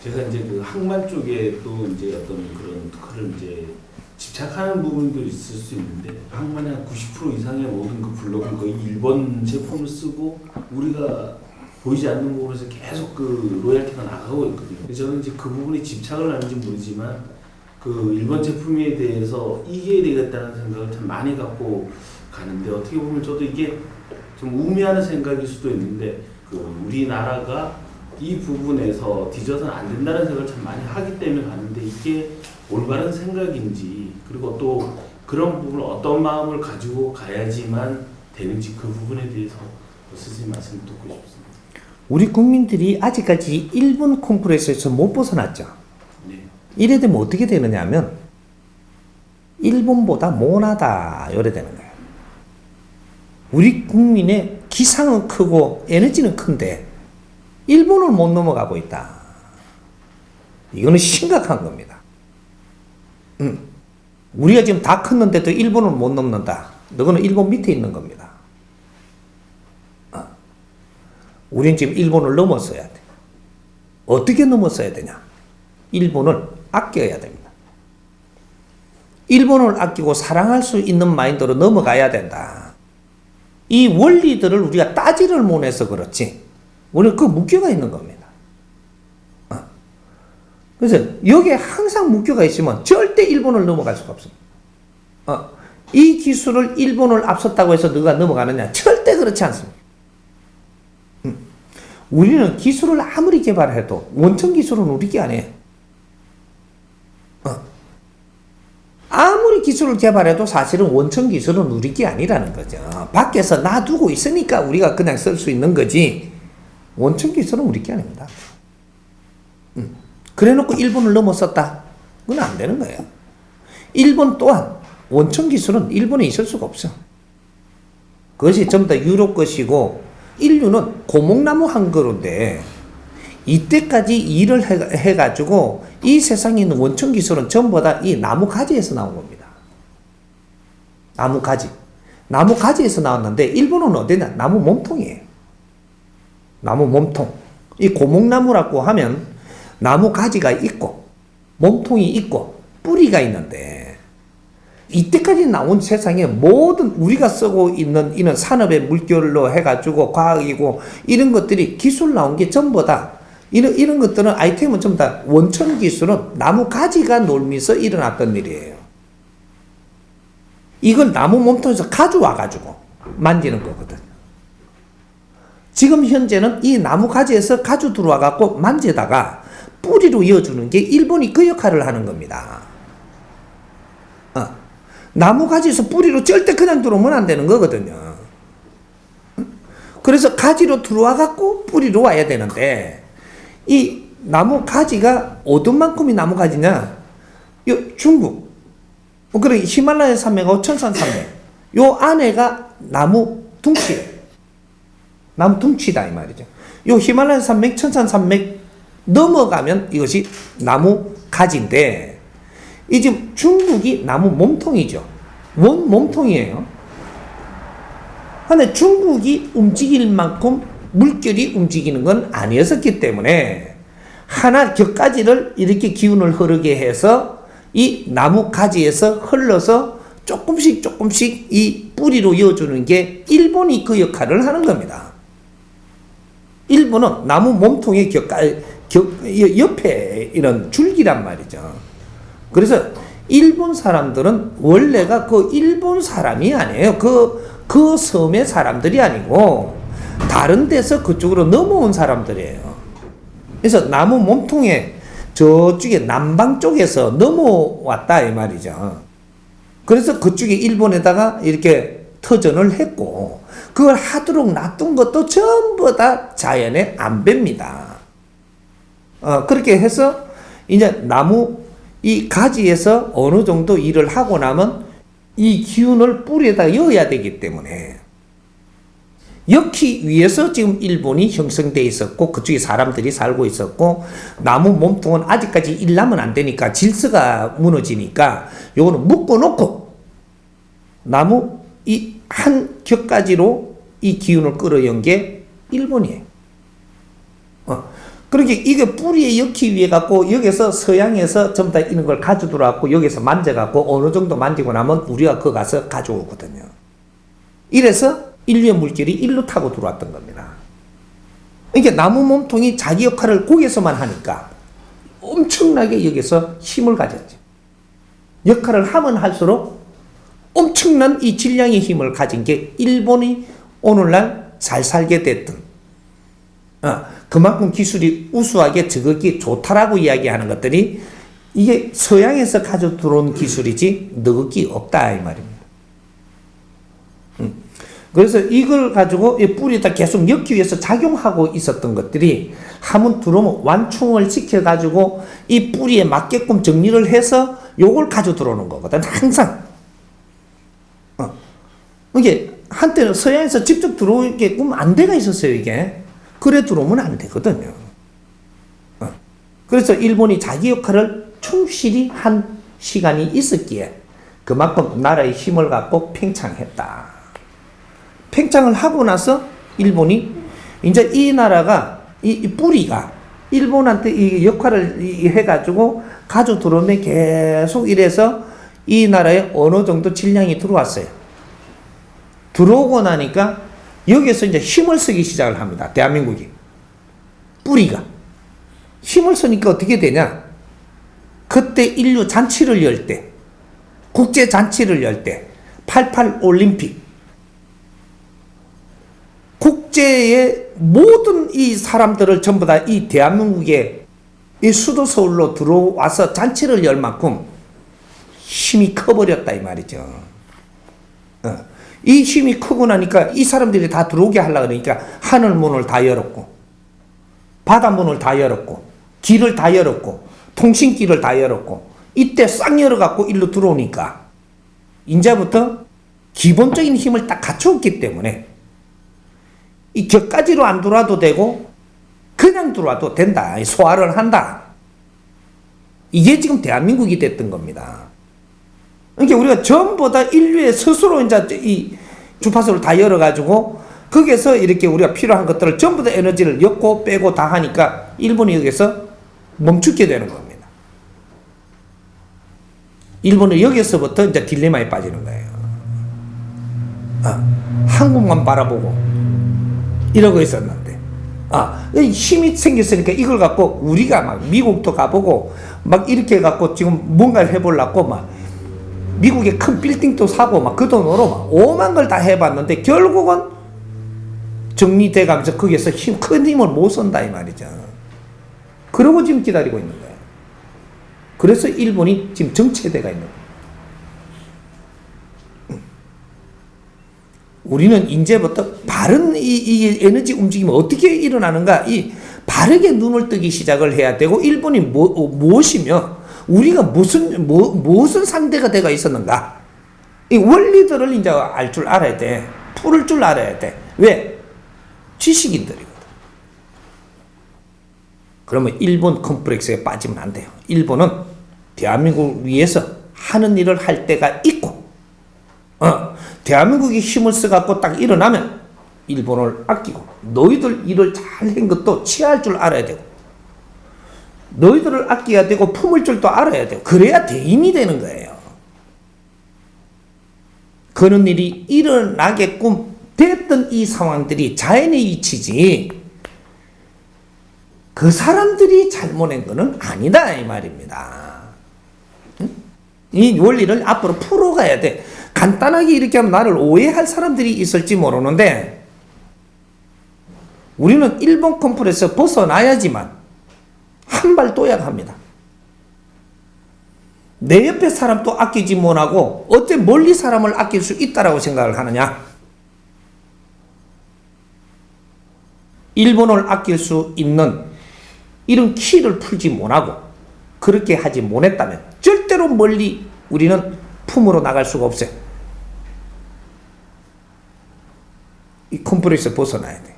제가 이제 그 항만 쪽에 또 이제 어떤 그런 특허를 이제 집착하는 부분도 있을 수 있는데, 항만의 한 90% 이상의 모든 그 블록은 거의 일본 제품을 쓰고 우리가 보이지 않는 부분에서 계속 그 로열티가 나가고 있거든요. 저는 이제 그 부분에 집착을 하는지 모르지만 그 일본 제품에 대해서 이겨야 되겠다는 생각을 참 많이 갖고 가는데, 어떻게 보면 저도 이게 좀 우매하는 생각일 수도 있는데, 그 우리나라가 이 부분에서 뒤져서는 안 된다는 생각을 참 많이 하기 때문에 가는데, 이게 올바른 생각인지, 그리고 또 그런 부분을 어떤 마음을 가지고 가야지만 되는지, 그 부분에 대해서 선생님 말씀 듣고 싶습니다. 우리 국민들이 아직까지 일본 콩쿠르에서 못 벗어났죠. 네. 이래 되면 어떻게 되느냐 하면 일본보다 못하다 이래 되는 거예요. 우리 국민의 기상은 크고 에너지는 큰데 일본을 못 넘어가고 있다. 이거는 심각한 겁니다. 우리가 지금 다 컸는데도 일본을 못 넘는다. 너는 일본 밑에 있는 겁니다. 우린 지금 일본을 넘었어야 돼. 어떻게 넘었어야 되냐? 일본을 아껴야 됩니다. 일본을 아끼고 사랑할 수 있는 마인드로 넘어가야 된다. 이 원리들을 우리가 따지를 못해서 그렇지, 우리는 그 묶여가 있는 겁니다. 그래서 여기에 항상 묶여가 있으면 절대 일본을 넘어갈 수가 없습니다. 이 기술을 일본을 앞섰다고 해서 너가 넘어가느냐? 절대 그렇지 않습니다. 우리는 기술을 아무리 개발해도 원천 기술은 우리 게 아니에요. 아무리 기술을 개발해도 사실은 원천 기술은 우리 게 아니라는 거죠. 밖에서 놔두고 있으니까 우리가 그냥 쓸 수 있는 거지, 원천 기술은 우리 게 아닙니다. 그래 놓고 일본을 넘어섰다? 그건 안 되는 거예요. 일본 또한 원천 기술은 일본에 있을 수가 없어. 그것이 전부 다 유럽 것이고, 인류는 고목나무 한 그루인데 이때까지 일을 해가지고 이 세상에 있는 원천 기술은 전부 다 이 나무 가지에서 나온 겁니다. 나무 가지. 나무 가지에서 나왔는데 일본은 어디냐? 나무 몸통이에요. 나무 몸통. 이 고목나무라고 하면 나무 가지가 있고 몸통이 있고 뿌리가 있는데, 이때까지 나온 세상에 모든 우리가 쓰고 있는 이런 산업의 물결로 해가지고 과학이고 이런 것들이 기술 나온 게 전부 다 이런 것들은 아이템은 전부 다 원천 기술은 나무 가지가 놀면서 일어났던 일이에요. 이걸 나무 몸통에서 가져와가지고 만지는 거거든요. 지금 현재는 이 나무 가지에서 가져 들어와갖고 만지다가 뿌리로 이어주는 게 일본이 그 역할을 하는 겁니다. 나무 가지에서 뿌리로 절대 그냥 들어오면 안 되는 거거든요. 그래서 가지로 들어와 갖고 뿌리로 와야 되는데, 이 나무 가지가 어떤 만큼이 나무 가지냐? 요 중국, 그래 히말라야 산맥하고 천산 산맥, 요 안에가 나무 둥치예요. 나무 둥치다 이 말이죠. 요 히말라야 산맥, 천산 산맥 넘어가면 이것이 나무 가지인데, 이 지금 중국이 나무 몸통이죠. 몸통이에요. 근데 중국이 움직일 만큼 물결이 움직이는 건 아니었기 때문에 하나 격가지를 이렇게 기운을 흐르게 해서 이 나무 가지에서 흘러서 조금씩 이 뿌리로 이어주는 게 일본이 그 역할을 하는 겁니다. 일본은 나무 몸통의 옆에 이런 줄기란 말이죠. 그래서 일본 사람들은 원래가 그 일본 사람이 아니에요. 그 섬의 사람들이 아니고 다른 데서 그쪽으로 넘어온 사람들이에요. 그래서 나무 몸통에 저쪽에 남방 쪽에서 넘어왔다 이 말이죠. 그래서 그쪽에 일본에다가 이렇게 터전을 했고, 그걸 하도록 놔둔 것도 전부 다 자연의 안배입니다. 그렇게 해서 이제 나무 이 가지에서 어느 정도 일을 하고 나면 이 기운을 뿌리에다 이어야 되기 때문에 엮기 위해서 지금 일본이 형성되어 있었고 그쪽에 사람들이 살고 있었고, 나무 몸통은 아직까지 일하면 안 되니까 질서가 무너지니까 요거는 묶어놓고 나무 이 한 격가지로 이 기운을 끌어연 게 일본이에요. 그렇게 이게 뿌리에 엮기 위해 갖고 여기서 서양에서 전부 다 이런 걸 가져들어갖고 여기서 만져갖고 어느 정도 만지고 나면 우리가 그 가서 가져오거든요. 이래서 인류의 물결이 일로 타고 들어왔던 겁니다. 그러니까 나무 몸통이 자기 역할을 거기에서만 하니까 엄청나게 여기서 힘을 가졌죠. 역할을 하면 할수록 엄청난 이 질량의 힘을 가진 게 일본이 오늘날 잘 살게 됐던 그만큼 기술이 우수하게 저것이 좋다라고 이야기하는 것들이 이게 서양에서 가져 들어온 기술이지 너것이 없다 이 말입니다. 그래서 이걸 가지고 이 뿌리에다 계속 엮기 위해서 작용하고 있었던 것들이 한번 들어오면 완충을 시켜가지고 이 뿌리에 맞게끔 정리를 해서 요걸 가져 들어오는 거거든 항상. 이게 한때는 서양에서 직접 들어오게끔 안대가 있었어요 이게. 그래 들어오면 안 되거든요. 그래서 일본이 자기 역할을 충실히 한 시간이 있었기에 그만큼 나라의 힘을 갖고 팽창했다. 팽창을 하고 나서 일본이 이제 이 나라가 이 뿌리가 일본한테 이 역할을 해가지고 가져 들어오면 계속 이래서 이 나라에 어느 정도 질량이 들어왔어요. 들어오고 나니까 여기서 이제 힘을 쓰기 시작을 합니다. 대한민국이. 뿌리가. 힘을 쓰니까 어떻게 되냐? 그때 인류 잔치를 열 때, 국제 잔치를 열 때, 88 올림픽. 국제의 모든 이 사람들을 전부 다 이 대한민국의 이 수도 서울로 들어와서 잔치를 열 만큼 힘이 커버렸다 이 말이죠. 이 힘이 크고 나니까 이 사람들이 다 들어오게 하려고 그러니까 하늘 문을 다 열었고 바다 문을 다 열었고 길을 다 열었고 통신길을 다 열었고 이때 싹 열어갖고 일로 들어오니까 이제부터 기본적인 힘을 딱 갖추었기 때문에 이 격까지로 안 들어와도 되고 그냥 들어와도 된다. 소화를 한다. 이게 지금 대한민국이 됐던 겁니다. 그러니까 우리가 전부 다 인류의 스스로 이제 이 주파수를 다 열어가지고 거기에서 이렇게 우리가 필요한 것들을 전부 다 에너지를 엮고 빼고 다 하니까 일본이 여기서 멈추게 되는 겁니다. 일본은 여기서부터 이제 딜레마에 빠지는 거예요. 한국만 바라보고 이러고 있었는데 힘이 생겼으니까 이걸 갖고 우리가 막 미국도 가보고 막 이렇게 갖고 지금 뭔가를 해보려고 막 미국에 큰 빌딩도 사고 막 그 돈으로 막 오만 걸 다 해봤는데 결국은 정리돼 가면서 거기에서 큰 힘을 못 쓴다 이 말이죠. 그러고 지금 기다리고 있는 거예요. 그래서 일본이 지금 정체돼가 있는 거예요. 우리는 이제부터 바른 이 에너지 움직임이 어떻게 일어나는가 이 바르게 눈을 뜨기 시작을 해야 되고 일본이 무엇이며 우리가 무슨 상대가 되어 있었는가 이 원리들을 이제 알 줄 알아야 돼. 풀을 줄 알아야 돼. 왜? 지식인들이거든. 그러면 일본 컴플렉스에 빠지면 안 돼요. 일본은 대한민국을 위해서 하는 일을 할 때가 있고 대한민국이 힘을 써갖고 딱 일어나면 일본을 아끼고 너희들 일을 잘 한 것도 취할 줄 알아야 되고 너희들을 아껴야 되고 품을 줄도 알아야 되고 그래야 대인이 되는 거예요. 그런 일이 일어나게끔 됐던 이 상황들이 자연의 이치지 그 사람들이 잘못한 거는 아니다 이 말입니다. 이 원리를 앞으로 풀어가야 돼. 간단하게 이렇게 하면 나를 오해할 사람들이 있을지 모르는데 우리는 일본 컴플렉스에서 벗어나야지만 한 발 도약합니다. 내 옆에 사람도 아끼지 못하고 어째 멀리 사람을 아낄 수 있다라고 생각을 하느냐? 일본을 아낄 수 있는 이런 키를 풀지 못하고 그렇게 하지 못했다면 절대로 멀리 우리는 품으로 나갈 수가 없어요. 이 컴플렉스에서 벗어나야 돼.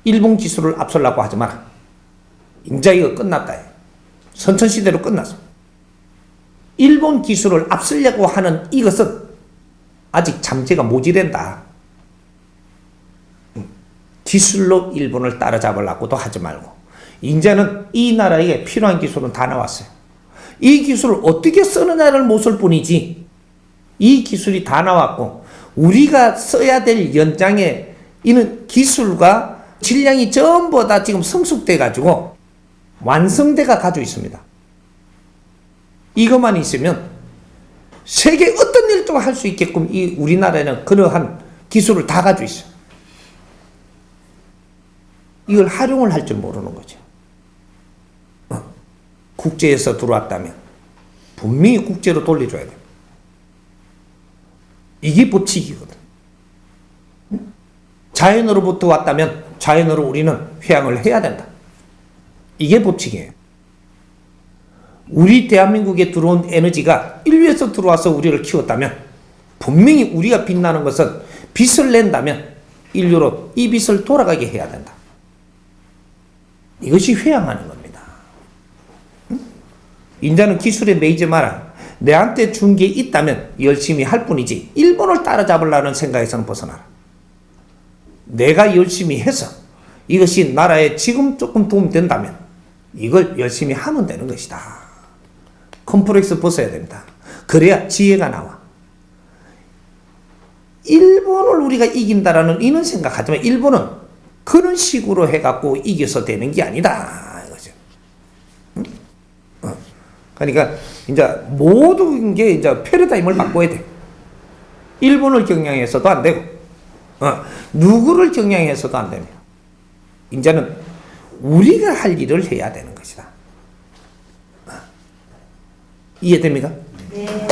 일본 기술을 앞서려고 하지 마라. 이제 이거 끝났다. 선천시대로 끝났어. 일본 기술을 앞서려고 하는 이것은 아직 잠재가 모자란다. 기술로 일본을 따라잡으려고도 하지 말고 이제는 이 나라에 필요한 기술은 다 나왔어요. 이 기술을 어떻게 쓰느냐를 못쓸 뿐이지 이 기술이 다 나왔고 우리가 써야 될 연장에 있는 기술과 질량이 전부 다 지금 성숙돼 가지고 완성돼가 가지고 있습니다. 이것만 있으면 세계 어떤 일도 할 수 있게끔 이 우리나라에는 그러한 기술을 다 가지고 있어요. 이걸 활용을 할 줄 모르는 거죠. 국제에서 들어왔다면 분명히 국제로 돌려줘야 돼. 이게 법칙이거든. 자연으로부터 왔다면 자연으로 우리는 회항을 해야 된다. 이게 법칙이에요. 우리 대한민국에 들어온 에너지가 인류에서 들어와서 우리를 키웠다면 분명히 우리가 빛나는 것은 빛을 낸다면 인류로 이 빛을 돌아가게 해야 된다. 이것이 회항하는 겁니다. 인자는 기술에 매이지 마라. 내한테 준 게 있다면 열심히 할 뿐이지 일본을 따라잡으려는 생각에서는 벗어나라. 내가 열심히 해서 이것이 나라에 지금 조금 도움 된다면 이걸 열심히 하면 되는 것이다. 컴플렉스 벗어야 됩니다. 그래야 지혜가 나와. 일본을 우리가 이긴다라는 이런 생각하지만 일본은 그런 식으로 해갖고 이겨서 되는 게 아니다. 이거죠. 그러니까 이제 모든 게 이제 패러다임을 바꿔야 돼. 일본을 경영해서도 안 되고, 누구를 경영해서도 안 됩니다. 이제는 우리가 할 일을 해야 되는 것이다. 이해됩니까? 네.